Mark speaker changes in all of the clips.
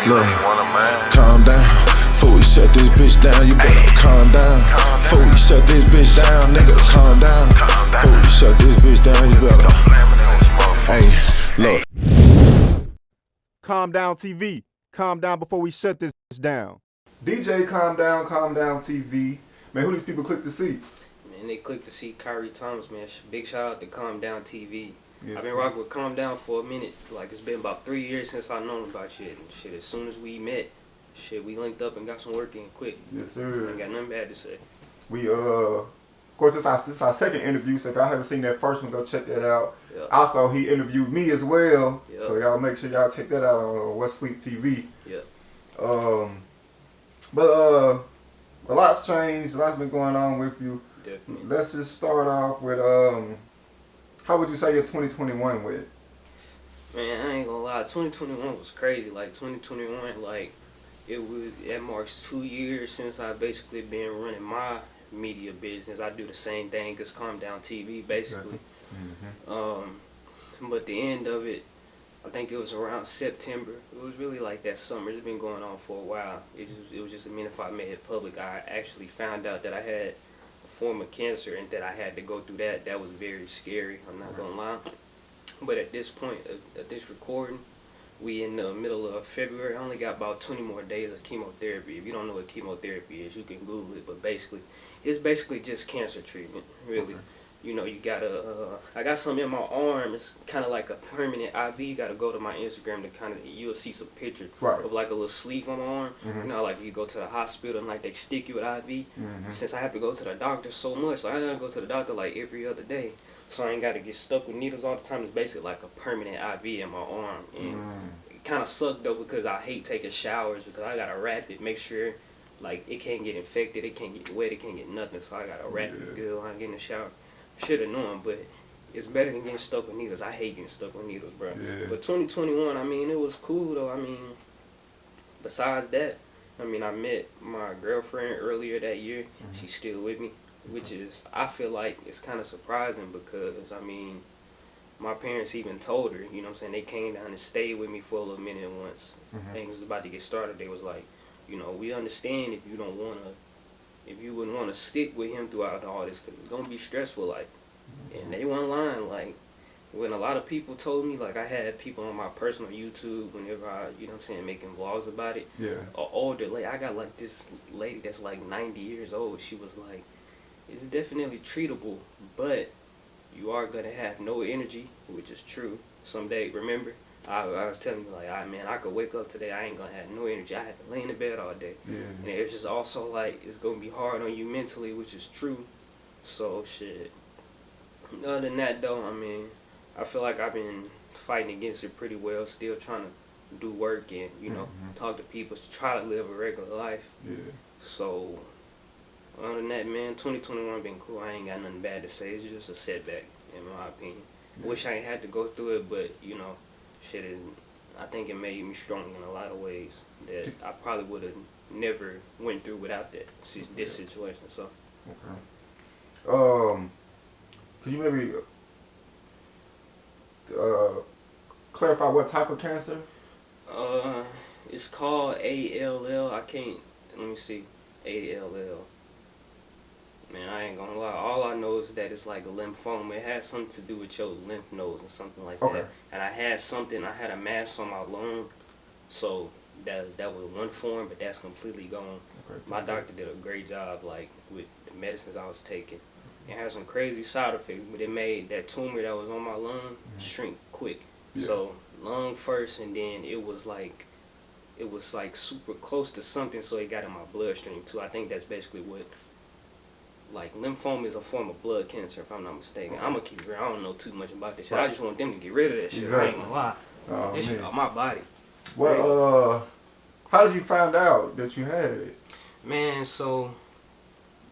Speaker 1: Look, calm down. Before we shut this bitch down, you better calm down. Before we shut this bitch down, nigga, calm down. Before we shut this bitch down, you better. Hey, look.
Speaker 2: Calm down TV. Calm down before we shut this bitch down.
Speaker 3: DJ Calm Down TV. Man, who these people click to see?
Speaker 4: Man, they click to see Kyree Thomas, man. Big shout out to Calm Down TV.
Speaker 3: Yes,
Speaker 4: I've been rocking with Calm Down for a minute. Like, it's been about 3 years since I known about shit. And shit, as soon as we met, shit, we linked up and got some work in quick.
Speaker 3: Yes, sir.
Speaker 4: I ain't got nothing bad to say.
Speaker 3: We, of course, this is our second interview, so if y'all haven't seen that first one, go check that out.
Speaker 4: Yep.
Speaker 3: Also, he interviewed me as well,
Speaker 4: Yep.
Speaker 3: so y'all make sure y'all check that out on West Sleep TV.
Speaker 4: Yep.
Speaker 3: But a lot's changed, a lot's been going on with you.
Speaker 4: Definitely.
Speaker 3: Let's just start off with, how would you say your 2021 went?
Speaker 4: Man, I ain't gonna lie, 2021 was crazy. Like, 2021, like, it marks 2 years since I basically been running my media business. I do the same thing as Calm Down TV, basically. But the end of it, I think it was around September. It was really like that summer. It's been going on for a while. It was just a minute if I made it public. I actually found out that I had a form of cancer and that I had to go through that. That was very scary, I'm not gonna lie. But at this point, at this recording, we in the middle of February. I only got about 20 more days of chemotherapy. If you don't know what chemotherapy is, you can Google it. But basically, it's basically just cancer treatment, really. Okay. You know, you gotta, I got something in my arm. It's kind of like a permanent IV. You gotta go to my Instagram to kind of, you'll see some pictures of like a little sleeve on my arm. You know, like you go to the hospital and like they stick you with IV. Since I have to go to the doctor so much, like I gotta go to the doctor like every other day. So I ain't gotta get stuck with needles all the time. It's basically like a permanent IV in my arm. And it kind of sucked though because I hate taking showers because I gotta wrap it, make sure like it can't get infected, it can't get wet, it can't get nothing. So I gotta wrap it good when I get in the shower. Should have known, but it's better than getting stuck with needles. I hate getting stuck with needles, bro. But 2021, I mean, it was cool though. I mean, besides that, I mean, I met my girlfriend earlier that year. She's still with me, which is, I feel like it's kind of surprising because, I mean, my parents even told her, you know what I'm saying, they came down and stayed with me for a little minute once things was about to get started. They was like, you know, we understand if you don't want to, if you wouldn't want to stick with him throughout all this, because it's going to be stressful, like, and they weren't lying, like, when a lot of people told me, like, I had people on my personal YouTube whenever I, you know what I'm saying, making vlogs about it, or older, like, I got, like, this lady that's, like, 90 years old, she was like, it's definitely treatable, but you are going to have no energy, which is true, someday, remember? I was telling you, like, man, I could wake up today, I ain't going to have no energy. I had to lay in the bed all day. And it's just also, like, it's going to be hard on you mentally, which is true. So, shit. Other than that, though, I mean, I feel like I've been fighting against it pretty well, still trying to do work and, you know, talk to people, to try to live a regular life. So, other than that, man, 2021 been cool. I ain't got nothing bad to say. It's just a setback, in my opinion. Wish I ain't had to go through it, but, you know, shit, I think it made me strong in a lot of ways that I probably would have never went through without that this situation. So,
Speaker 3: could you maybe clarify what type of cancer?
Speaker 4: It's called ALL. I can't. Let me see. ALL. Man, I ain't gonna lie. All I know is that it's like a lymphoma. It has something to do with your lymph nodes and something like that. And I had a mass on my lung, so that was one form, but that's completely gone. My doctor did a great job, like, with the medicines I was taking. It had some crazy side effects, but it made that tumor that was on my lung shrink quick. So lung first, and then it was like super close to something, so it got in my bloodstream too. I think that's basically what. Like, lymphoma is a form of blood cancer, if I'm not mistaken. I'm gonna keep it real. I don't know too much about this shit. I just want them to get rid of that shit. I ain't gonna lie. This shit on my body.
Speaker 3: Well, how did you find out that you had it?
Speaker 4: Man, so,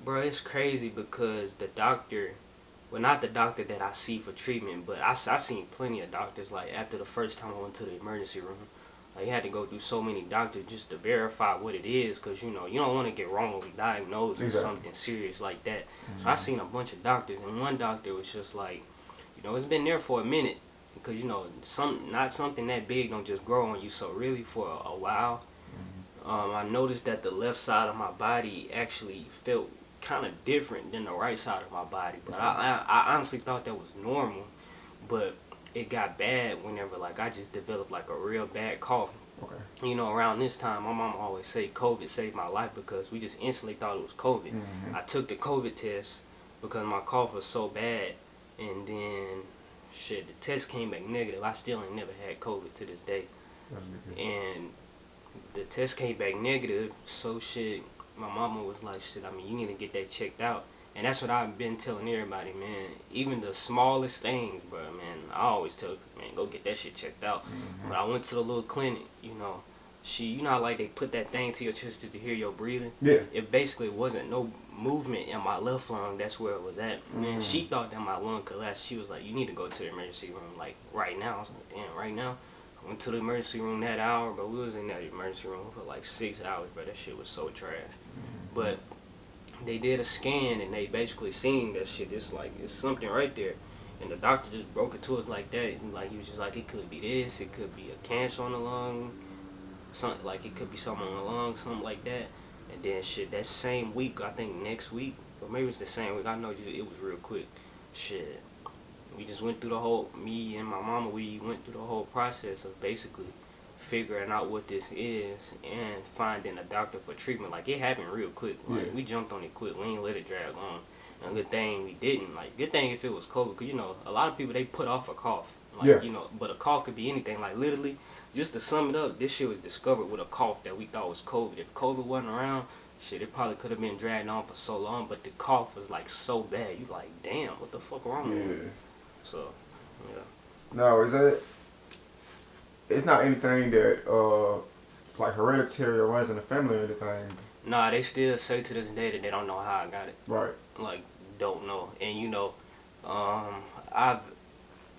Speaker 4: bro, it's crazy because the doctor, well, not the doctor that I see for treatment, but I seen plenty of doctors, like, after the first time I went to the emergency room. Like, you had to go through so many doctors just to verify what it is, because, you know, you don't want to get wrongly diagnosed with something serious like that. So I seen a bunch of doctors, and one doctor was just like, you know, it's been there for a minute. because not something that big don't just grow on you. So really, for a while, I noticed that the left side of my body actually felt kind of different than the right side of my body. But I honestly thought that was normal, but it got bad whenever like I just developed like a real bad cough.
Speaker 3: Okay.
Speaker 4: Around this time, my mom always say COVID saved my life because we just instantly thought it was COVID. I took the COVID test because my cough was so bad, and then the test came back negative. I still ain't never had COVID to this day. And the test came back negative, so my mama was like, you need to get that checked out. And that's what I've been telling everybody, man. Even the smallest things, bro, man, I always tell people, man, go get that shit checked out. But I went to the little clinic, how like they put that thing to your chest to hear your breathing?
Speaker 3: Yeah.
Speaker 4: It basically wasn't no movement in my left lung. That's where it was at. Man, she thought that my lung collapsed. She was like, you need to go to the emergency room, like, right now. I was like, damn, right now? I went to the emergency room that hour, but we was in that emergency room for like 6 hours, but that shit was so trash. But they did a scan, and they basically seen that shit. It's something right there. And the doctor just broke it to us like that. And like, he was just like, it could be this, it could be a cancer on the lung, something like it could be something on the lung, something like that. And then that same week, I think next week, or maybe it's the same week, I know it was real quick. We just went through me and my mama, we went through the whole process of basically figuring out what this is and finding a doctor for treatment. Like, it happened real quick. Like, we jumped on it quick. We ain't let it drag on. And good thing we didn't. Like, good thing if it was COVID, because, a lot of people, they put off a cough. Like, but a cough could be anything. Like, literally, just to sum it up, this shit was discovered with a cough that we thought was COVID. If COVID wasn't around, it probably could have been dragged on for so long, but the cough was, like, so bad. You like, damn, what the fuck wrong with me? So, yeah.
Speaker 3: Now, it's not anything that, it's like hereditary or runs in the family or anything?
Speaker 4: Nah, they still say to this day that they don't know how I got it.
Speaker 3: Right.
Speaker 4: Like, don't know. And,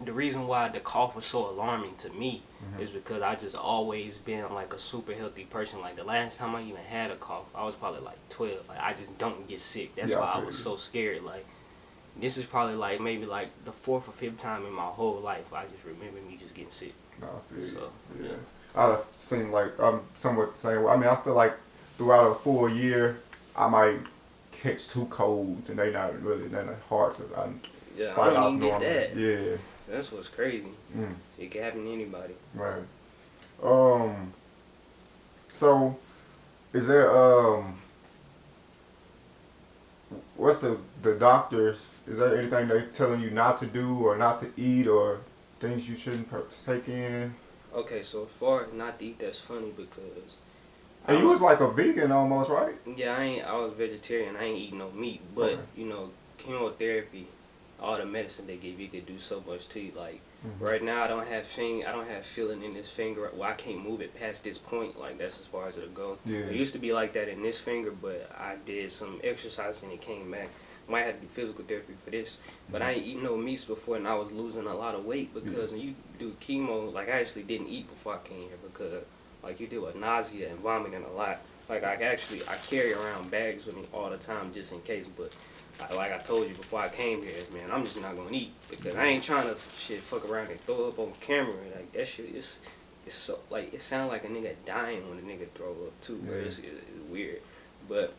Speaker 4: the reason why the cough was so alarming to me is because I just always been like a super healthy person. Like, the last time I even had a cough, I was probably like 12. Like, I just don't get sick. That's why I was so scared. Like, this is probably like maybe like the 4th or 5th time in my whole life I just remember me just getting sick.
Speaker 3: No, I feel
Speaker 4: so,
Speaker 3: yeah. I'd seem like I'm somewhat the same way. I mean, I feel like throughout a full year, I might catch 2 colds, and they not really that hard to
Speaker 4: I don't even get that.
Speaker 3: Yeah.
Speaker 4: That's what's crazy. It can happen to anybody.
Speaker 3: Right. So, is there what's the doctors? Is there anything they telling you not to do or not to eat or things you shouldn't partake in?
Speaker 4: Okay, so as far as not to eat, that's funny because.
Speaker 3: And you was like a vegan almost, right?
Speaker 4: Yeah, I was vegetarian. I ain't eating no meat, but chemotherapy, all the medicine they give you could do so much to you. Like right now, I don't have feeling in this finger. Well, I can't move it past this point. Like, that's as far as it'll go.
Speaker 3: Yeah.
Speaker 4: It used to be like that in this finger, but I did some exercise and it came back. Might have to do physical therapy for this, but I ain't eaten no meats before, and I was losing a lot of weight because when you do chemo, like, I actually didn't eat before I came here because like you deal with nausea and vomiting a lot. Like, I carry around bags with me all the time just in case, but like I told you before I came here, man, I'm just not gonna eat because I ain't trying to fuck around and throw up on camera. Like, that shit is so, like, it sounds like a nigga dying when a nigga throw up too, bro. It's weird. But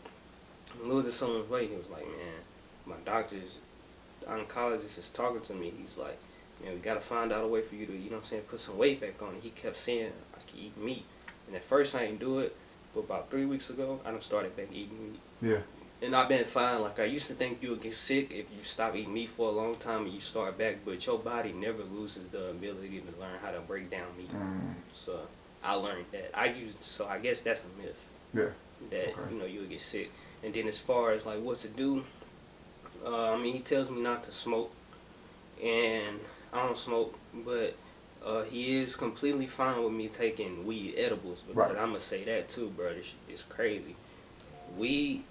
Speaker 4: losing someone's weight, he was like, man, my doctor's oncologist is talking to me. He's like, man, we gotta find out a way for you to, put some weight back on. And he kept saying I can eat meat. And at first I didn't do it, but about 3 weeks ago, I done started back eating meat.
Speaker 3: Yeah.
Speaker 4: And I've been fine. Like, I used to think you would get sick if you stop eating meat for a long time and you start back, but your body never loses the ability to learn how to break down meat. So I learned that. So I guess that's a myth.
Speaker 3: Yeah.
Speaker 4: That, you'll get sick. And then as far as, like, what to do, he tells me not to smoke, and I don't smoke, but he is completely fine with me taking weed edibles, because I'm going to say that too, bro. It's crazy. Weed,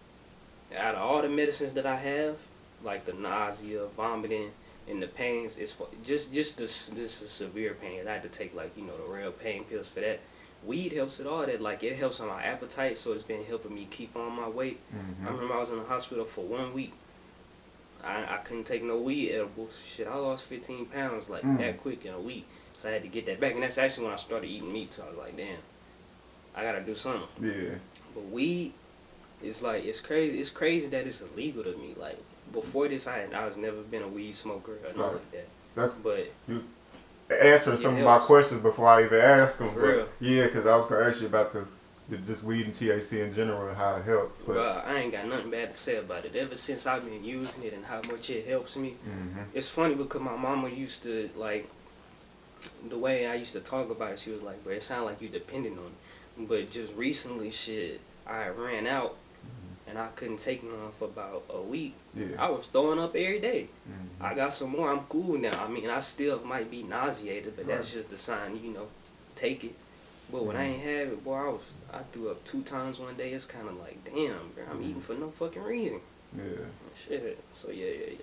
Speaker 4: out of all the medicines that I have, like the nausea, vomiting, and the pains, it's just the severe pains. I had to take, like, the real pain pills for that. Weed helps with all that. Like, it helps on my appetite, so it's been helping me keep on my weight. I remember I was in the hospital for 1 week. I couldn't take no weed edibles. Shit, I lost 15 pounds like that quick in a week. So I had to get that back. And that's actually when I started eating meat. So I was like, damn, I gotta do something.
Speaker 3: Yeah.
Speaker 4: But weed, it's like, it's crazy. It's crazy that it's illegal to me. Like, before this, I was never been a weed smoker or nothing like that. But
Speaker 3: you answering some of my questions before I even ask them.
Speaker 4: For real.
Speaker 3: Yeah, because I was going to ask you about the just weed and THC in general and how it helped. But
Speaker 4: bro, I ain't got nothing bad to say about it. Ever since I've been using it and how much it helps me, it's funny because my mama used to, like, the way I used to talk about it, she was like, bro, it sound like you dependent on it. But just recently, shit, I ran out and I couldn't take none for about a week.
Speaker 3: Yeah.
Speaker 4: I was throwing up every day. I got some more. I'm cool now. I mean, I still might be nauseated, but that's just the sign, you know, take it. But when I ain't have it, boy, I threw up 2 times one day. It's kind of like, damn, bro, I'm eating for no fucking reason.
Speaker 3: Yeah.
Speaker 4: Shit. So yeah.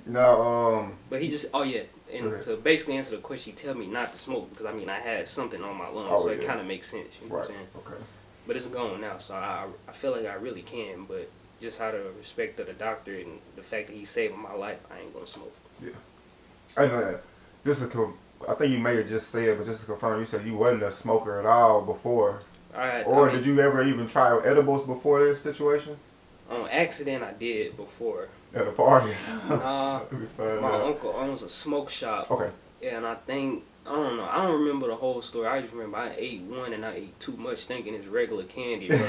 Speaker 3: Now,
Speaker 4: But he just, and to basically answer the question, he tell me not to smoke because I mean I had something on my lungs, so it kind of makes sense. You know what I'm saying?
Speaker 3: Okay.
Speaker 4: But it's gone now, so I feel like I really can. But just out of respect of the doctor and the fact that he's saving my life, I ain't gonna smoke.
Speaker 3: Yeah. And I think you may have just said, but just to confirm, you said you wasn't a smoker at all before. Did you ever even try edibles before this situation?
Speaker 4: On accident, I did before.
Speaker 3: At the parties?
Speaker 4: Nah, my uncle owns a smoke shop.
Speaker 3: Okay.
Speaker 4: And I don't know. I don't remember the whole story. I just remember I ate one and I ate too much thinking it's regular candy, bro.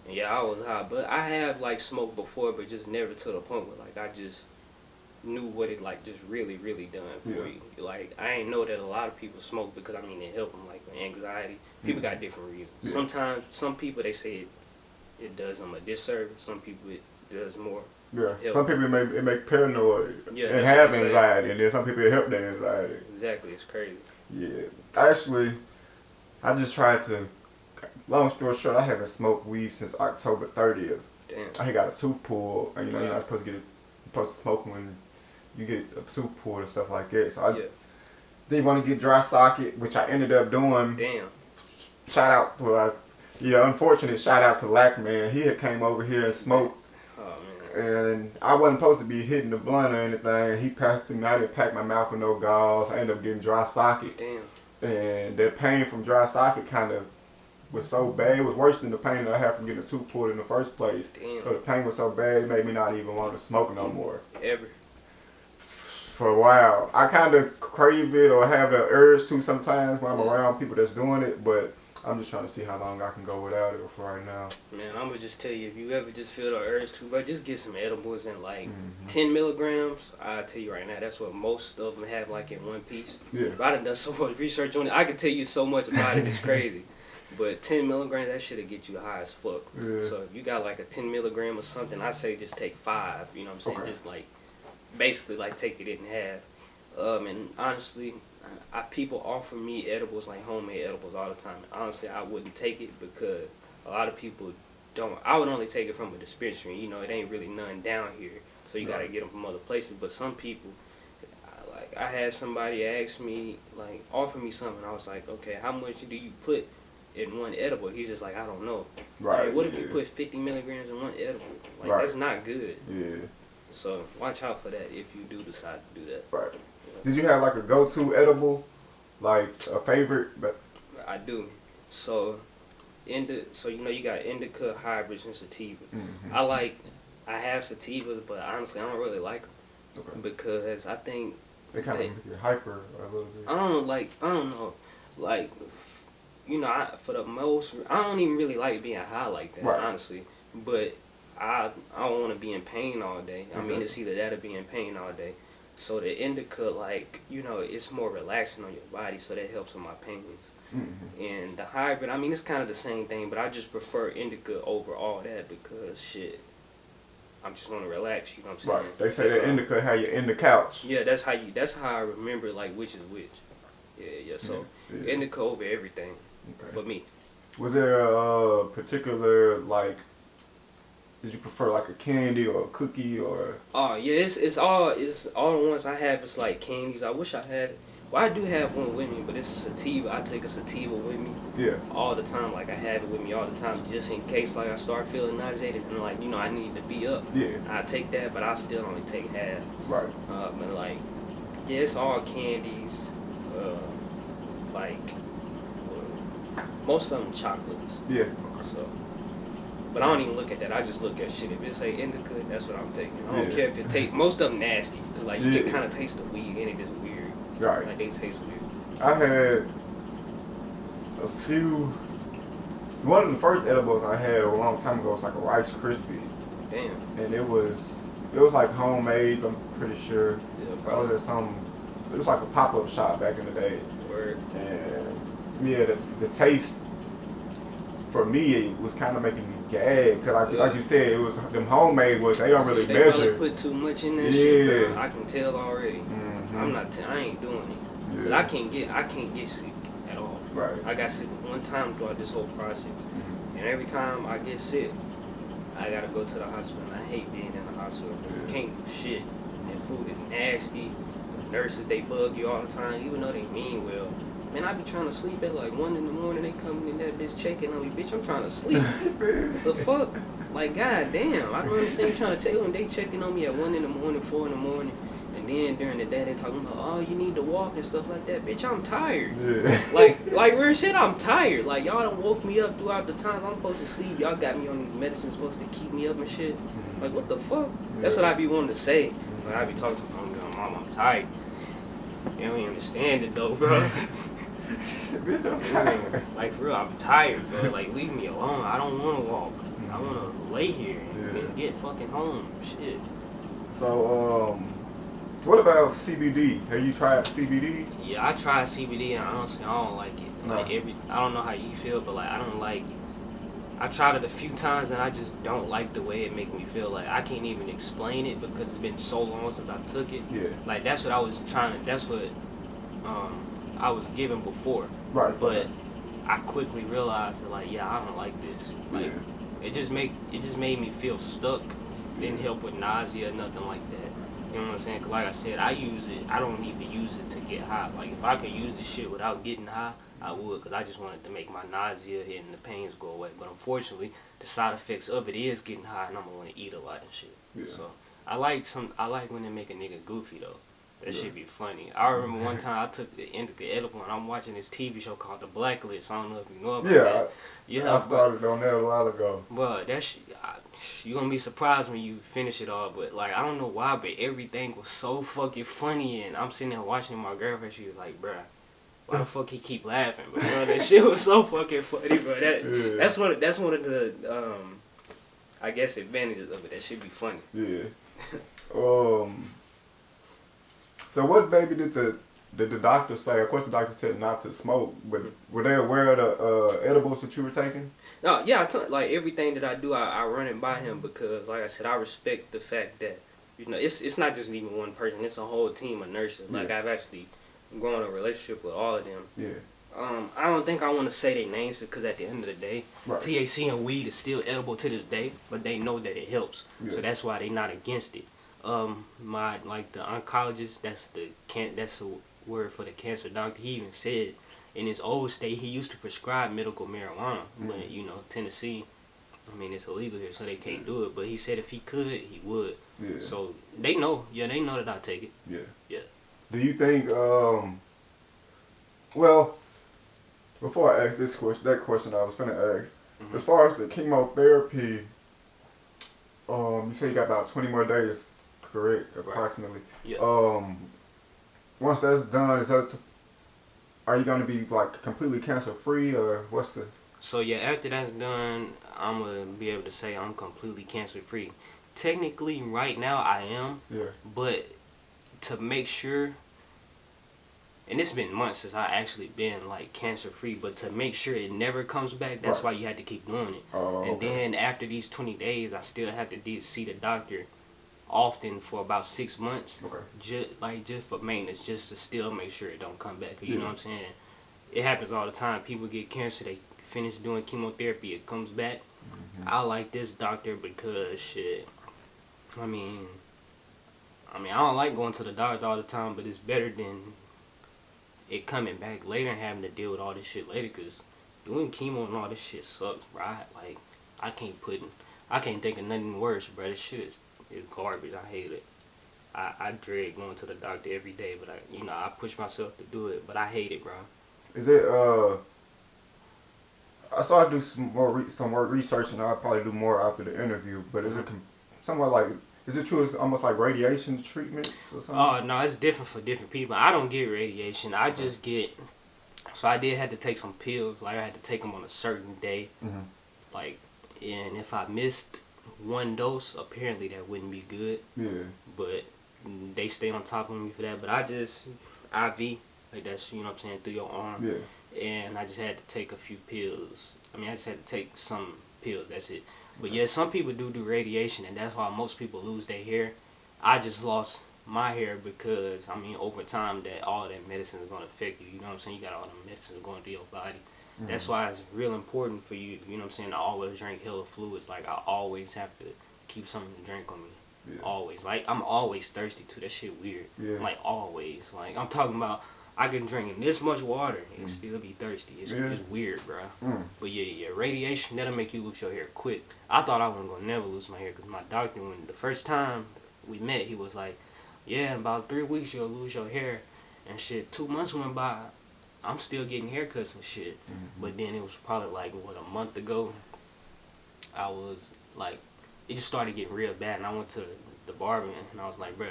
Speaker 4: And yeah, I was high. But I have, like, smoked before, but just never to the point where, like, I just knew what it, like, just really, really done for you. Like, I ain't know that a lot of people smoke because, I mean, it help them, like, with anxiety. People got different reasons. Yeah. Sometimes, some people, they say it does them a disservice. Some people, it does more.
Speaker 3: Yeah, some people it make paranoid and have anxiety, and then some people it help their anxiety.
Speaker 4: Exactly, it's crazy.
Speaker 3: Yeah, actually, I just tried to. Long story short, I haven't smoked weed since October 30th.
Speaker 4: Damn.
Speaker 3: I got a tooth pulled, and you're not supposed to smoke when you get a tooth pulled and stuff like that. So I didn't want to get dry socket, which I ended up doing.
Speaker 4: Damn.
Speaker 3: Shout out to unfortunate shout out to Lack Man. He had came over here and smoked. And I wasn't supposed to be hitting the blunt or anything. He passed to me. I didn't pack my mouth with no gauze. I ended up getting dry socket.
Speaker 4: Damn.
Speaker 3: And that pain from dry socket kind of was so bad. It was worse than the pain that I had from getting a tooth pulled in the first place.
Speaker 4: Damn.
Speaker 3: So the pain was so bad, it made me not even want to smoke no more.
Speaker 4: Ever.
Speaker 3: For a while. I kind of crave it or have the urge to sometimes when I'm around people that's doing it, but I'm just trying to see how long I can go without it for right now.
Speaker 4: Man, I'm going to just tell you, if you ever just feel the urge to, but just get some edibles and like 10 milligrams. I'll tell you right now, that's what most of them have like in one piece.
Speaker 3: Yeah.
Speaker 4: If I done so much research on it, I can tell you so much about it, it's crazy. But 10 milligrams, that shit'll get you high as fuck.
Speaker 3: Yeah.
Speaker 4: So if you got like a 10 milligram or something, I say just take 5, you know what I'm saying?
Speaker 3: Okay.
Speaker 4: Just like, basically like take it in half. And honestly, people offer me edibles, like homemade edibles all the time. And honestly, I wouldn't take it because a lot of people don't. I would only take it from a dispensary. You know, it ain't really none down here. So you got to get them from other places. But some people, like I had somebody ask me, like offer me something. I was like, okay, how much do you put in one edible? He's just like, I don't know.
Speaker 3: Right.
Speaker 4: Like, what if you put 50 milligrams in one edible? Like that's not good.
Speaker 3: Yeah.
Speaker 4: So watch out for that if you do decide to do that.
Speaker 3: Right. Did you have like a go-to edible, like a favorite? But
Speaker 4: I do. So, you know you got indica, hybrids, and sativas. I have sativas, but honestly I don't really like them because I think
Speaker 3: they kind of make you hyper a little bit.
Speaker 4: I don't know, like you know I don't even really like being high like that, honestly. But I don't want to be in pain all day. I mean, it's either that or be in pain all day. So the indica, like, you know, it's more relaxing on your body, so that helps with my pains. And the hybrid, I mean, it's kind of the same thing, but I just prefer indica over all that because, shit, I'm just want to relax, you know what I'm saying?
Speaker 3: Right. They say that indica how you in the couch.
Speaker 4: Yeah, that's how I remember, like, which is which. Yeah, so indica over everything for me.
Speaker 3: Was there a particular, like, did you prefer like a candy or a cookie or?
Speaker 4: Oh yeah, it's all the ones I have is like candies. I wish I had Well, I do have one with me, but it's a sativa. I take a sativa with me.
Speaker 3: Yeah.
Speaker 4: All the time. Like, I have it with me all the time, just in case, like, I start feeling nauseated and, like, you know, I need to be up.
Speaker 3: Yeah.
Speaker 4: I take that, but I still only take half.
Speaker 3: Right.
Speaker 4: But, like, yeah, it's all candies. Like, most of them chocolates.
Speaker 3: Yeah.
Speaker 4: So, but I don't even look at that. I just look at shit. If it say indica, that's what I'm taking. I don't care if it take. Most of them nasty. Cause like you can kind of taste the weed and it is weird.
Speaker 3: Right.
Speaker 4: Like they taste weird.
Speaker 3: I had a few. One of the first edibles I had a long time ago was like a Rice Krispie.
Speaker 4: Damn.
Speaker 3: And it was like homemade. I'm pretty sure.
Speaker 4: Yeah,
Speaker 3: Probably some. It was like a pop-up shop back in the day.
Speaker 4: Word.
Speaker 3: And yeah, the taste for me it was kind of making me gag because like you said, it was them homemade ones. They don't really
Speaker 4: they
Speaker 3: measure.
Speaker 4: Probably put too much in that shit. Bro. I can tell already.
Speaker 3: Mm-hmm.
Speaker 4: I ain't doing it.
Speaker 3: Yeah.
Speaker 4: But I can't get sick at all.
Speaker 3: Right.
Speaker 4: I got sick one time throughout this whole process, and every time I get sick, I gotta go to the hospital. I hate being in the hospital. You can't do shit. And food is nasty. The nurses, they bug you all the time, even though they mean well. Man, I be trying to sleep at like 1 in the morning. They coming in that bitch checking on me. Bitch, I'm trying to sleep. The fuck? Like, goddamn. I don't understand you trying to check on. They checking on me at 1 in the morning, 4 in the morning. And then during the day, they talking about, oh, you need to walk and stuff like that. Bitch, I'm tired.
Speaker 3: Yeah.
Speaker 4: Like real shit, I'm tired. Like, y'all done woke me up throughout the time I'm supposed to sleep. Y'all got me on these medicines supposed to keep me up and shit. Like, what the fuck? That's what I be wanting to say. When I be talking to my mom, I'm tired. You don't even understand it though, bro.
Speaker 3: Bitch, I'm tired.
Speaker 4: Like, for real, I'm tired, bro. Like, leave me alone. I don't want to walk. I want to lay here and get fucking home. Shit.
Speaker 3: So, what about CBD? Have you tried CBD?
Speaker 4: Yeah, I tried CBD and honestly, I don't like it.
Speaker 3: No.
Speaker 4: Like, I don't know how you feel, but like, I don't like. I tried it a few times and I just don't like the way it make me feel. Like, I can't even explain it because it's been so long since I took it.
Speaker 3: Yeah.
Speaker 4: Like, that's what I was trying to. That's what I was given before.
Speaker 3: Right.
Speaker 4: But I quickly realized that, like, yeah, I don't like this. Like, it just made me feel stuck. Didn't help with nausea or nothing like that. You know what I'm saying? 'Cause like I said, I use it. I don't need to use it to get high. Like, if I could use this shit without getting high, I would. Because I just wanted to make my nausea and the pains go away. But unfortunately, the side effects of it is getting high, and I'm gonna want to eat a lot and shit.
Speaker 3: Yeah.
Speaker 4: So I like when they make a nigga goofy though. That shit be funny. I remember one time I took the indica edible and I'm watching this TV show called The Blacklist. I don't know if you know about that.
Speaker 3: Yeah, I started on that a while ago.
Speaker 4: But that shit, you gonna be surprised when you finish it all. But like, I don't know why, but everything was so fucking funny. And I'm sitting there watching my girlfriend. She was like, bruh, why the fuck he keep laughing? But bro, that shit was so fucking funny, bro. That's one of the I guess advantages of it. That shit be funny.
Speaker 3: Yeah. So what, baby, did the doctor say? Of course, the doctor said not to smoke, but were they aware of the edibles that you were taking?
Speaker 4: No, yeah, like everything that I do, I run it by him because, like I said, I respect the fact that, you know, it's not just even one person; it's a whole team of nurses. Like, I've actually grown a relationship with all of them.
Speaker 3: Yeah.
Speaker 4: I don't think I want to say their names because at the end of the day,
Speaker 3: Right.
Speaker 4: THC and weed is still edible to this day, but they know that it helps,
Speaker 3: Yeah.
Speaker 4: so that's why they not against it. The oncologist, that's the word for the cancer doctor. He even said in his old state he used to prescribe medical marijuana, but you know, Tennessee, I mean, it's illegal here, so they can't do it. But he said if he could, he would.
Speaker 3: Yeah.
Speaker 4: So they know, they know that I take it.
Speaker 3: Yeah.
Speaker 4: Yeah.
Speaker 3: Do you think? Well, before I ask that question I was finna ask, as far as the chemotherapy, you say you got about 20 more days, correct? Approximately.
Speaker 4: Yeah.
Speaker 3: Once that's done, are you gonna be like completely cancer free, or what's the?
Speaker 4: So yeah, after that's done, I'm gonna be able to say I'm completely cancer free. Technically, right now I am.
Speaker 3: Yeah.
Speaker 4: But to make sure, and it's been months since I actually been like cancer free, but to make sure it never comes back, that's why you had to keep doing it. And then after these 20 days, I still have to see the doctor often for about 6 months.
Speaker 3: Okay.
Speaker 4: Just for maintenance, just to still make sure it don't come back. You know what I'm saying? It happens all the time. People get cancer, they finish doing chemotherapy, it comes back. I like this doctor because shit. I mean, I don't like going to the doctor all the time, but it's better than it coming back later and having to deal with all this shit later, cause doing chemo and all this shit sucks, bro. I can't think of nothing worse, bro. This shit is garbage. I hate it. I dread going to the doctor every day, but I push myself to do it, but I hate it, bro.
Speaker 3: Is it I started to do some more research, and I'll probably do more after the interview. But is it somewhat like? Is it true? It's almost like radiation treatments or something.
Speaker 4: Oh no, it's different for different people. I don't get radiation. I just get. So I did have to take some pills. Like I had to take them on a certain day. Like, and if I missed one dose, apparently that wouldn't be good.
Speaker 3: Yeah.
Speaker 4: But they stay on top of me for that. But I just IV, like that's, you know what I'm saying, through your arm.
Speaker 3: Yeah.
Speaker 4: And I just had to take a few pills. I mean, I just had to take some pills. That's it. But yeah, some people do radiation, and that's why most people lose their hair. I just lost my hair because, I mean, over time, that all that medicine is going to affect you. You know what I'm saying? You got all the medicine going through your body. That's why it's real important for you, you know what I'm saying, to always drink hella fluids. Like, I always have to keep something to drink on me. Yeah. Always. Like, I'm always thirsty, too. That shit weird. Yeah. Like, always. Like, I'm talking about, I can drink this much water and still be thirsty. It's weird, bro. But yeah, radiation, that'll make you lose your hair quick. I thought I wasn't going to never lose my hair because my doctor, when the first time we met, he was like, yeah, in about 3 weeks you'll lose your hair. And shit, 2 months went by. I'm still getting haircuts and shit. But then it was probably like, a month ago, I was like, it just started getting real bad. And I went to the barber and I was like, bruh,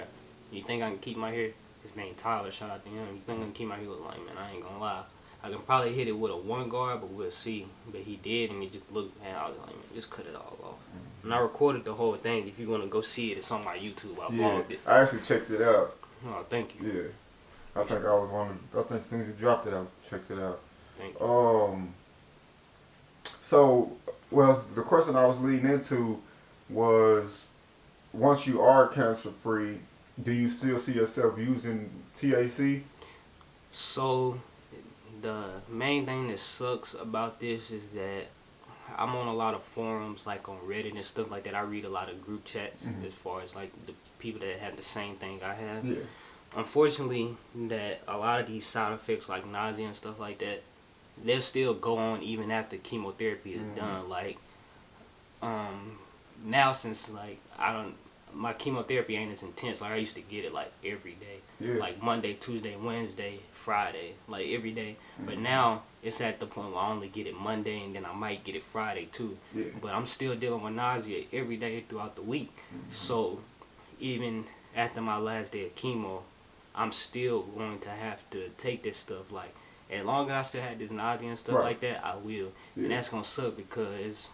Speaker 4: you think I can keep my hair? His name Tyler, shout out to him. You think I can keep my hair? He was like, man, I ain't gonna lie. I can probably hit it with a 1 guard, but we'll see. But he did, and it just looked, man, I was like, man, just cut it all off. And I recorded the whole thing. If you want to go see it, it's on my YouTube. I vlogged it.
Speaker 3: I actually checked it out.
Speaker 4: Oh, thank you.
Speaker 3: Yeah. I think I was I think as soon as you dropped it, I checked it out.
Speaker 4: Thank you.
Speaker 3: So, well, the question I was leading into was, once you are cancer free, do you still see yourself using THC?
Speaker 4: So, the main thing that sucks about this is that I'm on a lot of forums, like on Reddit and stuff like that. I read a lot of group chats as far as like the people that have the same thing I have. Yeah. Unfortunately, that a lot of these side effects like nausea and stuff like that, they'll still go on even after chemotherapy is done. Like, now since like my chemotherapy ain't as intense. Like I used to get it like every day. Yeah. Like Monday, Tuesday, Wednesday, Friday, like every day. But now it's at the point where I only get it Monday and then I might get it Friday too. Yeah. But I'm still dealing with nausea every day throughout the week. So even after my last day of chemo, I'm still going to have to take this stuff. Like, as long as I still have this nausea and stuff like that, I will. Yeah. And that's going to suck because,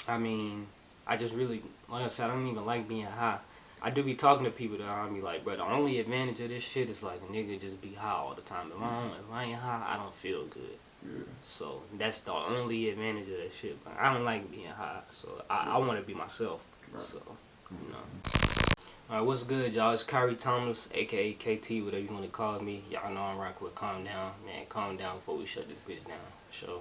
Speaker 4: I mean, I just really, like I said, I don't even like being high. I do be talking to people that I be like, bro, the only advantage of this shit is like a nigga just be high all the time. If I ain't high, I don't feel good. Yeah. So that's the only advantage of that shit. But I don't like being high, so I want to be myself. Right. So, you know. Alright, what's good, y'all? It's Kyree Thomas, aka KT, whatever you want to call me. Y'all know I'm rocking with Calm Down. Man, calm down before we shut this bitch down. Sure.